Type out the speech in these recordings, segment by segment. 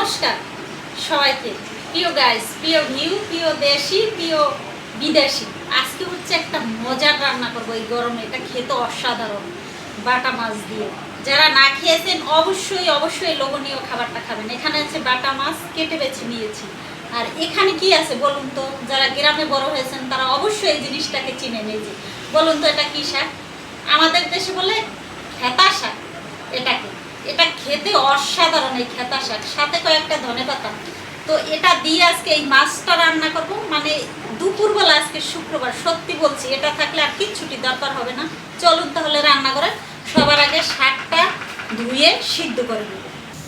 নমস্কার সবাইকে, প্রিয় গাইস, প্রিয় ভিউ, প্রিয় দেশি, প্রিয় বিদেশি। আজকে হচ্ছে একটা মজার রান্না করবো এই গরমে। এটা খেতে অসাধারণ, বাটা মাছ দিয়ে। যারা না খেয়েছেন অবশ্যই অবশ্যই লোভনীয় খাবারটা খাবেন। এখানে আছে বাটা মাছ, কেটে বেছে নিয়েছি। আর এখানে কি আছে বলুন তো? যারা গ্রামে বড় হয়েছেন তারা অবশ্যই এই জিনিসটাকে চিনে নিয়েছে। বলুন তো এটা কি শাক? আমাদের দেশে বলে খেতা শাক। এটা খেতে অসাধারণ, এই খেতা শাক, সাথে কয়েকটা ধনেপাতা। তো এটা দিয়ে আজকে এই মাছটা রান্না করব। মানে দুপুরবেলা, আজকে শুক্রবার, সত্যি বলছি এটা থাকলে আর কিচ্ছুটি দরকার হবে না। চলুন তাহলে রান্না করে। সবার আগে শাকটা ধুয়ে সিদ্ধ করে নেব।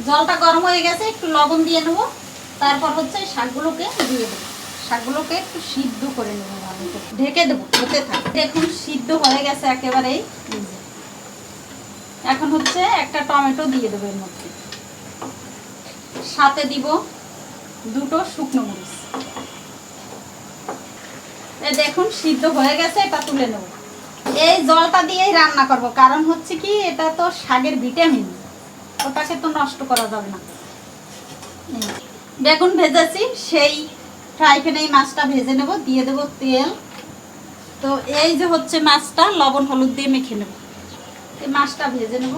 জলটা গরম হয়ে গেছে, একটু লবণ দিয়ে নেব। তারপর হচ্ছে শাকগুলোকে দিয়ে দেবো। শাকগুলোকে একটু সিদ্ধ করে নেব, ভালো করে ঢেকে দেবো, হতে থাকে। দেখুন সিদ্ধ হয়ে গেছে একেবারেই। এখন হচ্ছে একটা টমেটো দিয়ে দেবো এর মধ্যে, সাথে দিব দুটো শুকনো মরিচ। এই দেখুন সিদ্ধ হয়ে গেছে, এটা তুলে নেব। এই জলটা দিয়েই রান্না করব, কারণ হচ্ছে কি এটা তো শাকের ভিটামিন, ওটাকে তো নষ্ট করা যাবে না। বেগুন ভেজেছি, সেই ফ্রাই প্যানেই মাছটা ভেজে নেব। দিয়ে দেবো তেল। তো এই যে হচ্ছে মাছটা লবণ হলুদ দিয়ে মেখে নেব। এই মাছটা ভেজে নেব।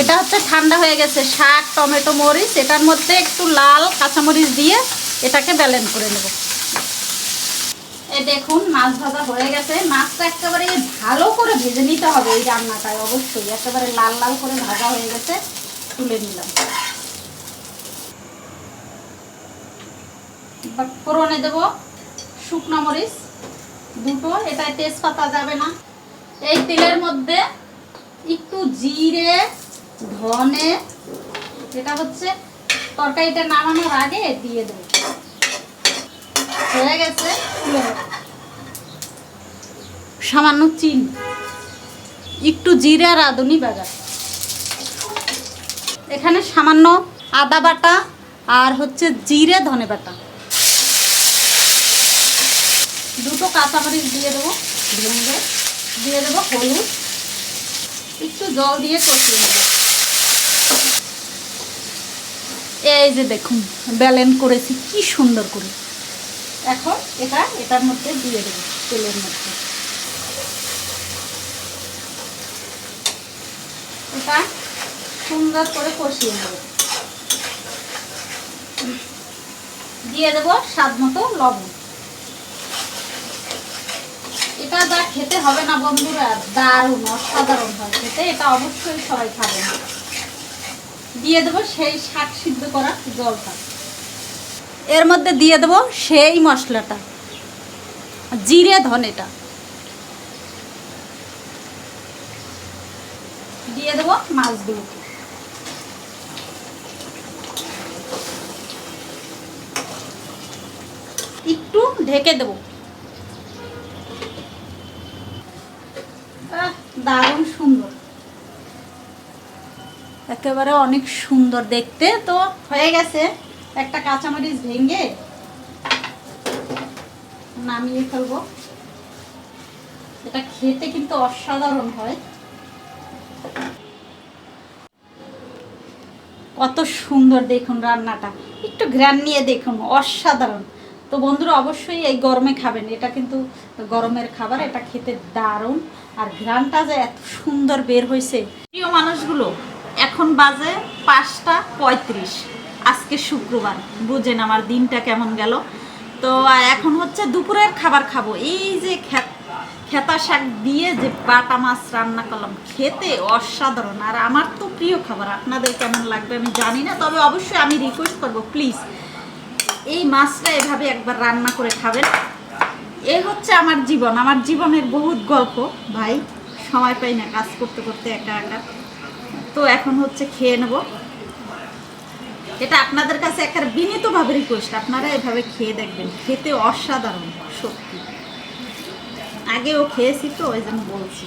এটা হচ্ছে ঠান্ডা হয়ে গেছে শাক, টমেটো, মরিচ। এটার মধ্যে একটু লাল কাঁচামরিচ দিয়ে এটাকে ব্যালেন্স করে নেব। এই দেখুন মাছ ভাজা হয়ে গেছে। মাছটা একেবারে ভালো করে ভেজে নিতে হবে এই রান্নাটায়, অবশ্যই একেবারে লাল লাল করে ভাজা হয়ে গেছে। তুলে নিলাম। এবার ফোড়নে দেবো শুকনো মরিচ দুটো, এটায় তেজপাতা যাবে না। এই তেলের মধ্যে একটু জিরে, ধনে, এটা হচ্ছে তরকারিটা নামানোর আগে দিয়ে দেবো। হয়ে গেছে। সামান্য চিনি, একটু জিরে আর রাঁধুনি বাগার, এখানে সামান্য আদা বাটা আর হচ্ছে জিরে ধনে বাটা, দুটো কাঁচামরিচ দিয়ে দেবো ভেঙে, দিয়ে দেবো হলুদ, একটু জল দিয়ে কষিয়ে নেব। এই যে দেখুন ব্যালেন্স করেছি কি সুন্দর করে। এখন এটার মধ্যে দিয়ে দেবো, তেলের মধ্যে। এটা সুন্দর করে কষিয়ে নেব। দিয়ে দেবো স্বাদ মতো লবণ। এটা যা খেতে হবে না বন্ধুরা, দারুণ অসাধারণ হয় খেতে। এটা অবশ্যই সবাই খাবেন। দিয়ে দেবো সেই শাক সিদ্ধ করা জলটা। এর মধ্যে দিয়ে দেবো সেই মশলাটা, জিরে ধনেটা দিয়ে দেবো মাছগুলোকে। একটু ঢেকে দেবো। দারুণ সুন্দর, একেবারে অনেক সুন্দর দেখতে। তো হয়ে গেছে। একটা কাঁচামরিচ ভেঙে নামিয়ে ফেলবো। এটা খেতে কিন্তু অসাধারণ হয়। কত সুন্দর দেখুন রান্নাটা, একটু ঘ্রাণ নিয়ে দেখুন, অসাধারণ। তো বন্ধুরা অবশ্যই এই গরমে খাবেন। এটা কিন্তু গরমের খাবার, এটা খেতে দারুণ। আর ঘ্রাণটা যে এত সুন্দর বের হয়েছে। প্রিয় মানুষগুলো, এখন বাজে 5টা 35। আজকে শুক্রবার, বুঝেন আমার দিনটা কেমন গেল। তো এখন হচ্ছে দুপুরের খাবার খাবো। এই যে খেতা শাক দিয়ে যে বাটা মাছ রান্না করলাম, খেতে অসাধারণ। আর আমার তো প্রিয় খাবার, আপনাদের কেমন লাগবে আমি জানি না, তবে অবশ্যই আমি রিকোয়েস্ট করবো প্লিজ এই মাছটা এভাবে একবার রান্না করে খাবেন। এই হচ্ছে আমার জীবন, আমার জীবনের বহুত গল্প ভাই। সময় পাই না কাজ করতে করতে একা একা। তো এখন হচ্ছে খেয়ে নেব। এটা আপনাদের কাছে একটা বিনীতভাবে রিকোয়েস্ট, আপনারা এভাবে খেয়ে দেখবেন, খেতে অসাধারণ সত্যি। আগেও খেয়েছি তো ওই জন্য বলছি।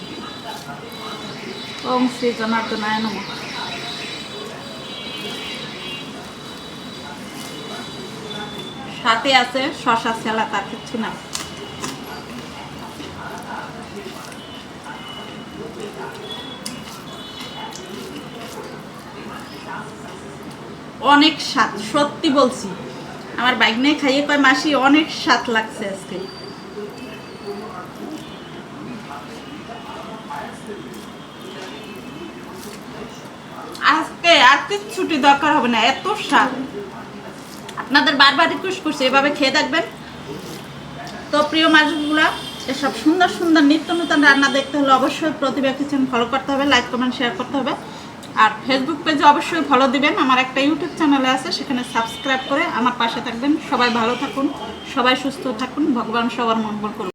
ওম শ্রী জনার্দনায় নমঃ। সাথে আছে শশা স্যালাড, আর কিছু না। অনেক স্বাদ, সত্যি বলছি। আমার বাইকনে খাইয়ে কয় মাসি অনেক স্বাদ লাগছে আজকে। আজকে আর ছুটি দরকার হবে না, এত স্বাদ। আপনাদের বারবার রিকোয়েস্ট করছি এভাবে খেয়ে দেখবেন। তো প্রিয় মানুষগুলা, এসব সুন্দর সুন্দর নিত্য নতুন রান্না দেখতে হলে অবশ্যই প্রতিভা কিচেন ফলো করতে হবে, লাইক কমেন্ট শেয়ার করতে হবে। আর ফেসবুক পেজে অবশ্যই ফলো দিবেন। আমার একটা ইউটিউব চ্যানেলে আছে, সেখানে সাবস্ক্রাইব করে আমার পাশে থাকবেন। সবাই ভালো থাকুন, সবাই সুস্থ থাকুন, ভগবান সবার মঙ্গল করুন।